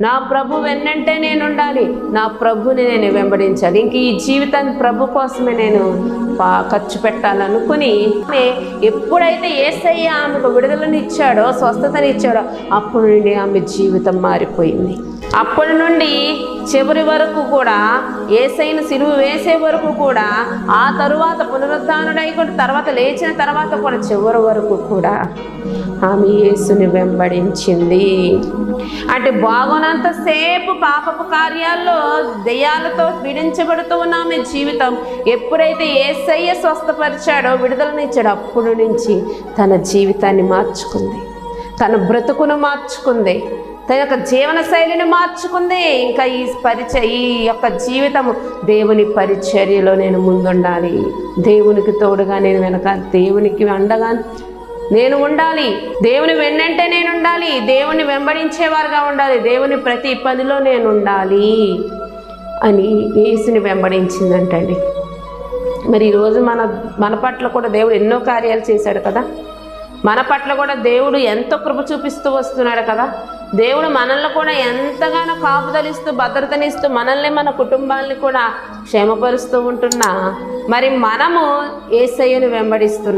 నా ప్రభు వెన్నంటే నేను ఉండాలి, నా ప్రభుని నేను వెంబడించాలి. ఇంక ఈ జీవితాన్ని ప్రభు కోసమే నేను ఖర్చు పెట్టాలనుకుని ఎప్పుడైతే యేసయ్య ఆమెకు విడుదలనిచ్చాడో, స్వస్థతనిచ్చాడో, అప్పటి నుండి ఆమె జీవితం మారిపోయింది. అప్పటి నుండి చివరి వరకు కూడా, యేసయ్యను సిలువ వేసే వరకు కూడా, ఆ తరువాత పునరుద్ధానుడై కూడా తర్వాత లేచిన తర్వాత కూడా చివరి వరకు కూడా ఆమె యేసుని వెంబడించింది. అంటే బాగున్నంతసేపు పాపపు కార్యాల్లో దెయ్యాలతో పీడించబడుతూ ఉన్న ఆమె జీవితం ఎప్పుడైతే యేసయ్య స్వస్థపరిచాడో, విడుదలనిచ్చాడో, అప్పుడు నుంచి తన జీవితాన్ని మార్చుకుంది, తన బ్రతుకును మార్చుకుంది, తన యొక్క జీవన శైలిని మార్చుకుంది. ఇంకా ఈ యొక్క జీవితము దేవుని పరిచర్యలో నేను ముందుండాలి, దేవునికి తోడుగా నేను వెనక, దేవునికి అండగా నేను ఉండాలి, దేవుని వెన్నంటే నేను ఉండాలి, దేవుని వెంబడించేవారుగా ఉండాలి, దేవుని ప్రతి పనిలో నేను ఉండాలి అని యేసుని వెంబడించిందంటండి. మరి ఈరోజు మన పట్ల కూడా దేవుడు ఎన్నో కార్యాలు చేశాడు కదా. మన పట్ల కూడా దేవుడు ఎంతో కృప చూపిస్తూ వస్తున్నాడు కదా. దేవుడు మనల్ని కూడా ఎంతగానో కాపుదలిస్తూ, భద్రతనిస్తూ, మనల్ని, మన కుటుంబాలని కూడా క్షేమపరుస్తూ ఉంటున్నా, మరి మనము యేసయ్యను వెంబడిస్తున్నాం.